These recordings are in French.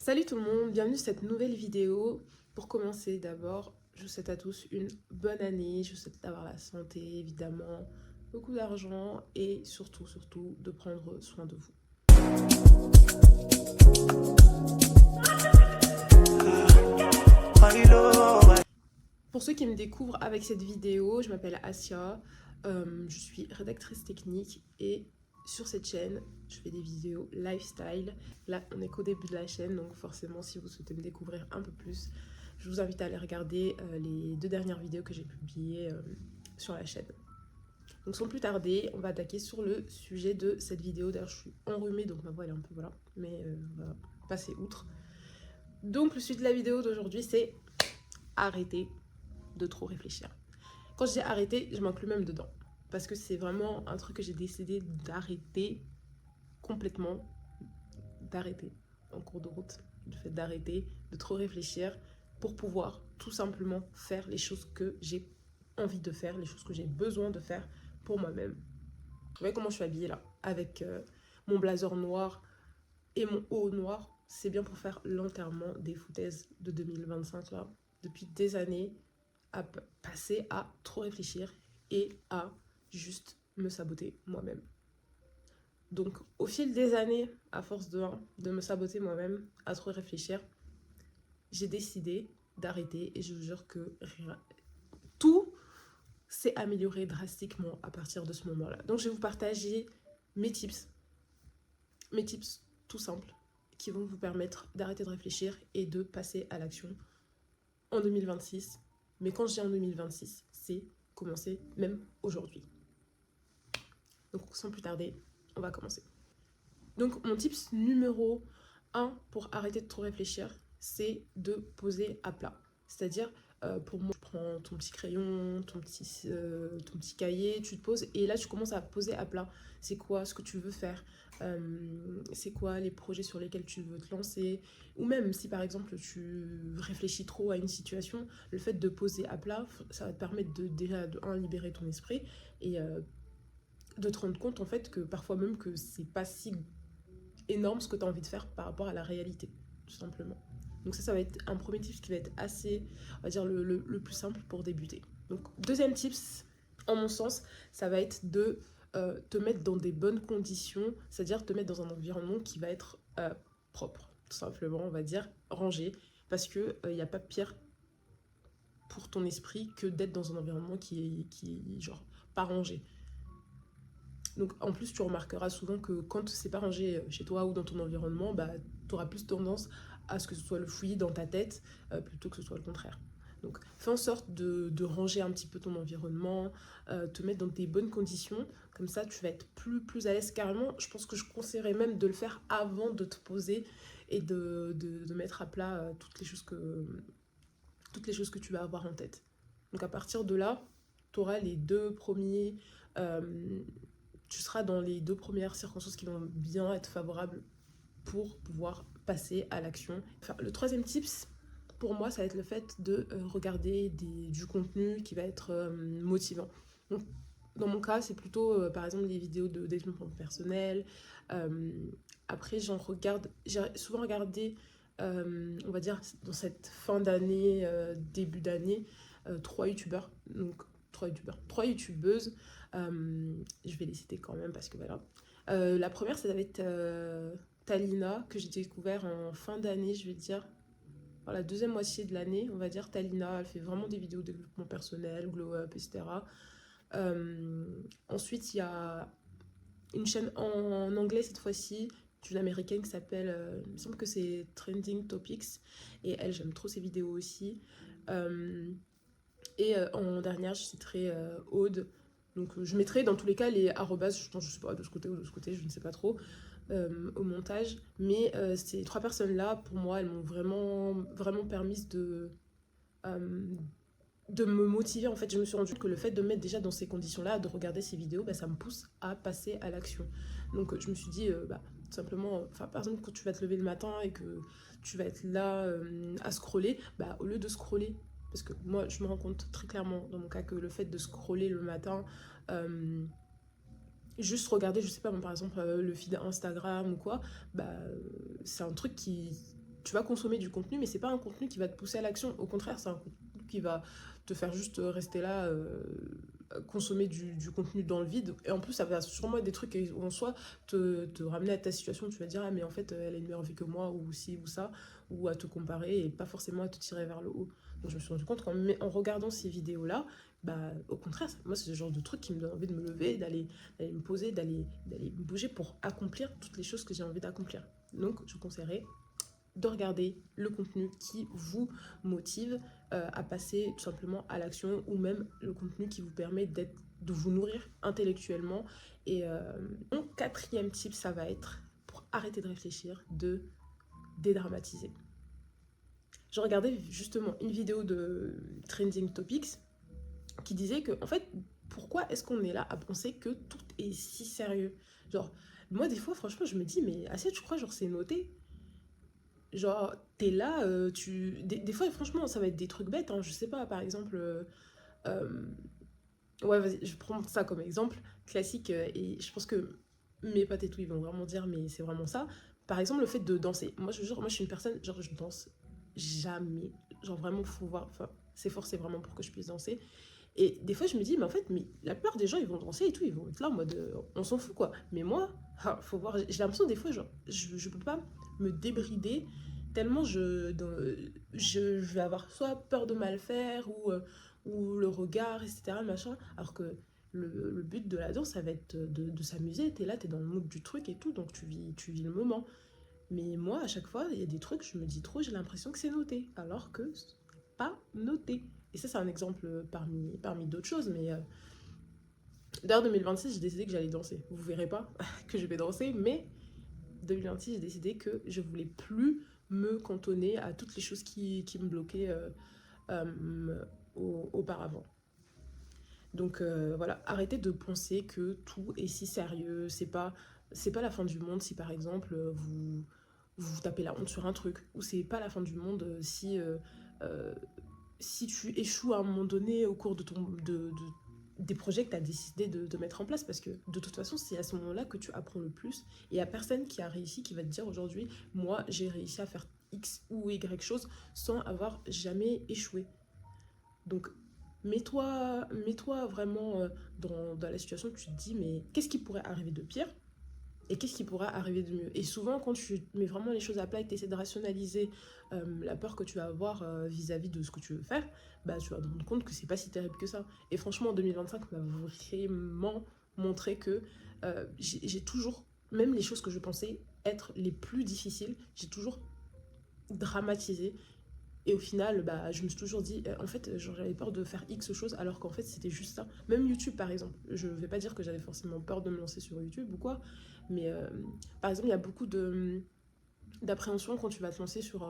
Salut tout le monde, bienvenue sur cette nouvelle vidéo. Pour commencer d'abord, je vous souhaite à tous une bonne année, je vous souhaite d'avoir la santé évidemment, beaucoup d'argent et surtout de prendre soin de vous. Pour ceux qui me découvrent avec cette vidéo, je m'appelle Asia, je suis rédactrice technique et sur cette chaîne, je fais des vidéos lifestyle. Là, on est qu'au début de la chaîne, donc forcément, si vous souhaitez me découvrir un peu plus, je vous invite à aller regarder les 2 dernières vidéos que j'ai publiées sur la chaîne. Donc sans plus tarder, on va attaquer sur le sujet de cette vidéo. D'ailleurs, je suis enrhumée, donc ma voix elle est un peu voilà, mais on va passer outre. Donc le sujet de la vidéo d'aujourd'hui, c'est arrêter de trop réfléchir. Quand je dis arrêter, je m'inclus même dedans. Parce que c'est vraiment un truc que j'ai décidé d'arrêter complètement. D'arrêter en cours de route. Le fait d'arrêter, de trop réfléchir pour pouvoir tout simplement faire les choses que j'ai envie de faire, les choses que j'ai besoin de faire pour moi-même. Vous voyez comment je suis habillée là, avec mon blazer noir et mon haut noir. C'est bien pour faire l'enterrement des foutaises de 2025 là. Depuis des années, à passer à trop réfléchir et à juste me saboter moi-même. Donc au fil des années, à force de me saboter moi-même, à trop réfléchir, j'ai décidé d'arrêter et je vous jure que tout s'est amélioré drastiquement à partir de ce moment-là. Donc je vais vous partager mes tips tout simples qui vont vous permettre d'arrêter de réfléchir et de passer à l'action en 2026. Mais quand je dis en 2026, c'est commencer même aujourd'hui. Donc sans plus tarder, on va commencer. Donc mon tips numéro 1 pour arrêter de trop réfléchir, c'est de poser à plat. C'est-à-dire, pour moi, tu prends ton petit crayon, ton petit cahier, tu te poses et là tu commences à poser à plat. C'est quoi ce que tu veux faire, c'est quoi les projets sur lesquels tu veux te lancer, ou même si par exemple tu réfléchis trop à une situation, le fait de poser à plat, ça va te permettre de déjà de libérer ton esprit et de te rendre compte en fait que parfois même que c'est pas si énorme ce que tu as envie de faire par rapport à la réalité, tout simplement. Donc ça va être un premier tips qui va être assez, on va dire, le plus simple pour débuter. Donc deuxième tips, en mon sens, ça va être de te mettre dans des bonnes conditions, c'est-à-dire te mettre dans un environnement qui va être propre, tout simplement, on va dire, rangé, parce qu'il n'y a pas pire pour ton esprit que d'être dans un environnement qui est genre pas rangé. Donc en plus, tu remarqueras souvent que quand c'est pas rangé chez toi ou dans ton environnement, bah, tu auras plus tendance à ce que ce soit le fouillis dans ta tête plutôt que ce soit le contraire. Donc fais en sorte de ranger un petit peu ton environnement, te mettre dans tes bonnes conditions, comme ça tu vas être plus à l'aise carrément. Je pense que je conseillerais même de le faire avant de te poser et de mettre à plat toutes les choses que tu vas avoir en tête. Donc à partir de là, tu auras les deux premiers... tu seras dans les 2 premières circonstances qui vont bien être favorables pour pouvoir passer à l'action. Enfin, le troisième tips, pour moi, ça va être le fait de regarder du contenu qui va être motivant. Donc, dans mon cas, c'est plutôt, par exemple, des vidéos de développement personnel. Euh, Après, j'ai souvent regardé, on va dire, dans cette fin d'année, début d'année, 3 youtubeurs. Donc, 3 youtubeuses. Je vais les citer quand même parce que voilà. La première, ça va être Talina, que j'ai découvert en fin d'année, je vais dire. Dans la deuxième moitié de l'année, on va dire. Talina, elle fait vraiment des vidéos de développement personnel, glow up, etc. Ensuite, il y a une chaîne en anglais cette fois-ci, d'une américaine qui s'appelle, il me semble que c'est Trending Topics. Et elle, j'aime trop ses vidéos aussi. Et en dernière, je citerai Aude. Donc je mettrai dans tous les cas les arrobas, je pense, je sais pas, de ce côté ou de ce côté, je ne sais pas trop, au montage. Mais ces 3 personnes-là, pour moi, elles m'ont vraiment permis euh, de me motiver. En fait, je me suis rendu compte que le fait de me mettre déjà dans ces conditions-là, de regarder ces vidéos, bah, ça me pousse à passer à l'action. Donc je me suis dit, bah, tout simplement, par exemple, quand tu vas te lever le matin et que tu vas être là à scroller, bah, au lieu de scroller, parce que moi, je me rends compte très clairement, dans mon cas, que le fait de scroller le matin, juste regarder, je sais pas, par exemple, le feed Instagram ou quoi, bah, c'est un truc tu vas consommer du contenu, mais c'est pas un contenu qui va te pousser à l'action. Au contraire, c'est un contenu qui va te faire juste rester là, consommer du contenu dans le vide. Et en plus, ça va sûrement être des trucs qui vont soit te ramener à ta situation, tu vas dire, ah mais en fait, elle a une meilleure vie que moi, ou ci, ou ça, ou à te comparer, et pas forcément à te tirer vers le haut. Donc je me suis rendu compte en regardant ces vidéos-là, bah, au contraire, moi, c'est ce genre de truc qui me donne envie de me lever, d'aller me poser, d'aller me bouger pour accomplir toutes les choses que j'ai envie d'accomplir. Donc, je conseillerais de regarder le contenu qui vous motive à passer tout simplement à l'action, ou même le contenu qui vous permet de vous nourrir intellectuellement. Et mon quatrième tip, ça va être, pour arrêter de réfléchir, de dédramatiser. Je regardais justement une vidéo de Trending Topics qui disait que, en fait, pourquoi est-ce qu'on est là à penser que tout est si sérieux? Genre, moi, des fois, franchement, je me dis, mais assiette, je crois, genre, c'est noté. Genre, t'es là, des fois, franchement, ça va être des trucs bêtes, hein, je sais pas, par exemple... euh, ouais, vas-y, je prends ça comme exemple classique, et je pense que mes potes et tout, ils vont vraiment dire, mais c'est vraiment ça. Par exemple, le fait de danser. Moi, je jure, moi, je suis une personne, genre, je danse jamais. Genre, vraiment, faut voir... Enfin, c'est forcé vraiment pour que je puisse danser. Et des fois, je me dis, mais en fait, mais la plupart des gens, ils vont danser et tout, ils vont être là en mode, on s'en fout, quoi. Mais moi, ah, faut voir, j'ai l'impression des fois, genre, je peux pas me débrider tellement je vais avoir soit peur de mal faire, ou le regard, etc., machin, alors que le but de la danse, ça va être de s'amuser, t'es là, t'es dans le mood du truc et tout, donc tu vis le moment. Mais moi, à chaque fois, il y a des trucs, je me dis trop, j'ai l'impression que c'est noté, alors que c'est pas noté. Et ça, c'est un exemple parmi d'autres choses, mais d'ailleurs, 2026, j'ai décidé que j'allais danser. Vous verrez pas que je vais danser, mais 2026, j'ai décidé que je voulais plus me cantonner à toutes les choses qui me bloquaient auparavant. Donc voilà, arrêtez de penser que tout est si sérieux. C'est pas la fin du monde si par exemple vous tapez la honte sur un truc, ou c'est pas la fin du monde euh, si tu échoues à un moment donné au cours des projets que tu as décidé de mettre en place, parce que de toute façon, c'est à ce moment-là que tu apprends le plus. Et il n'y a personne qui a réussi qui va te dire aujourd'hui, moi, j'ai réussi à faire X ou Y chose sans avoir jamais échoué. Donc, mets-toi vraiment dans la situation où tu te dis, mais qu'est-ce qui pourrait arriver de pire et qu'est-ce qui pourra arriver de mieux. Et souvent, quand tu mets vraiment les choses à plat et que tu essaies de rationaliser la peur que tu vas avoir vis-à-vis de ce que tu veux faire, bah, tu vas te rendre compte que c'est pas si terrible que ça. Et franchement, en 2025 m'a vraiment montré que j'ai toujours, même les choses que je pensais être les plus difficiles, j'ai toujours dramatisé. Et au final, bah, je me suis toujours dit, en fait, j'avais peur de faire X choses, alors qu'en fait, c'était juste ça. Même YouTube, par exemple. Je vais pas dire que j'avais forcément peur de me lancer sur YouTube ou quoi, mais par exemple, il y a beaucoup d'appréhension quand tu vas te lancer sur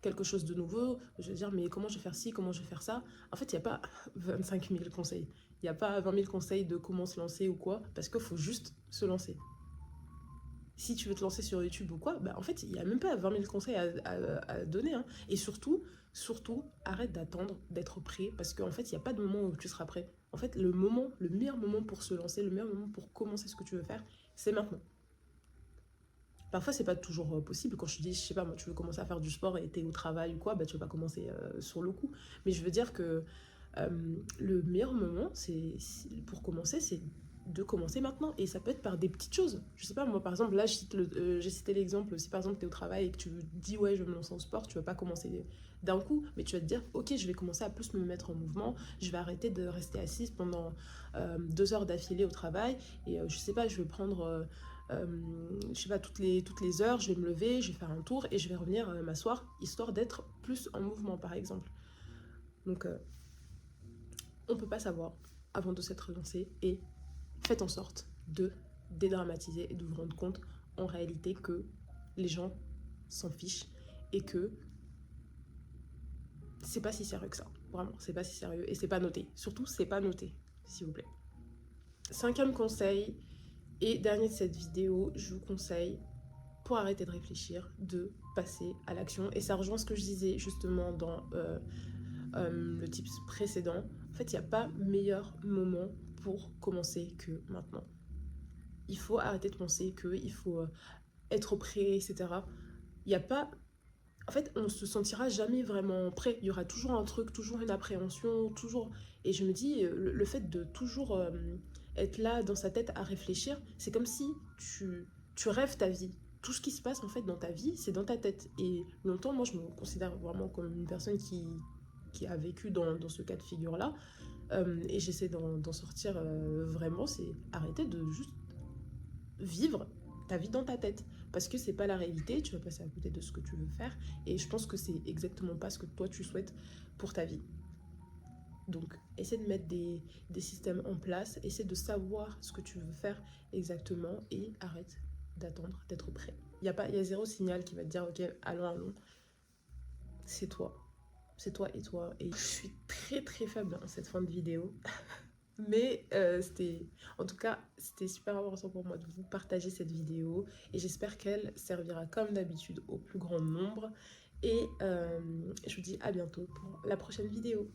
quelque chose de nouveau. Je veux dire, mais comment je vais faire ci, comment je vais faire ça? En fait, il n'y a pas 25 000 conseils. Il n'y a pas 20 000 conseils de comment se lancer ou quoi, parce qu'il faut juste se lancer. Si tu veux te lancer sur YouTube ou quoi, bah en fait, il n'y a même pas 20 000 conseils à donner, hein. Et surtout, arrête d'attendre d'être prêt, parce qu'en fait, il n'y a pas de moment où tu seras prêt. En fait, le meilleur moment pour se lancer, le meilleur moment pour commencer ce que tu veux faire, c'est maintenant. Parfois, c'est pas toujours possible. Quand je te dis, je sais pas, moi, tu veux commencer à faire du sport et t'es au travail ou quoi, bah tu vas pas commencer sur le coup. Mais je veux dire que le meilleur moment, pour commencer, c'est de commencer maintenant. Et ça peut être par des petites choses. Je sais pas, moi, par exemple, là, j'ai cité l'exemple, si par exemple t'es au travail et que tu dis, ouais, je vais me lancer en sport, tu vas pas commencer d'un coup, mais tu vas te dire, ok, je vais commencer à plus me mettre en mouvement, je vais arrêter de rester assise pendant 2 heures d'affilée au travail, et je sais pas, je vais prendre je sais pas, toutes les heures, je vais me lever, je vais faire un tour et je vais revenir m'asseoir, histoire d'être plus en mouvement, par exemple. Donc, on peut pas savoir avant de s'être lancé, et faites en sorte de dédramatiser et de vous rendre compte en réalité que les gens s'en fichent et que c'est pas si sérieux que ça. Vraiment, c'est pas si sérieux et c'est pas noté. Surtout, c'est pas noté, s'il vous plaît. Cinquième conseil et dernier de cette vidéo, je vous conseille, pour arrêter de réfléchir, de passer à l'action. Et ça rejoint ce que je disais justement dans le tips précédent. En fait, il n'y a pas meilleur moment pour commencer que maintenant. Il faut arrêter de penser qu'il faut être prêt, etc. Il n'y a pas en fait, on se sentira jamais vraiment prêt. Il y aura toujours un truc, toujours une appréhension, toujours. Et je me dis, le fait de toujours être là dans sa tête à réfléchir, c'est comme si tu rêves ta vie. Tout ce qui se passe en fait dans ta vie, c'est dans ta tête. Et longtemps, moi, je me considère vraiment comme une personne qui a vécu dans ce cas de figure-là. Et j'essaie d'en sortir vraiment, c'est arrêter de juste vivre ta vie dans ta tête. Parce que c'est pas la réalité, tu vas passer à côté de ce que tu veux faire. Et je pense que c'est exactement pas ce que toi tu souhaites pour ta vie. Donc, essaie de mettre des systèmes en place, essaie de savoir ce que tu veux faire exactement et arrête d'attendre d'être prêt. Il y a zéro signal qui va te dire, ok, allons, allons. C'est toi. C'est toi et toi. Et je suis très très faible dans cette fin de vidéo. Mais en tout cas, c'était super important pour moi de vous partager cette vidéo et j'espère qu'elle servira comme d'habitude au plus grand nombre. Et je vous dis à bientôt pour la prochaine vidéo.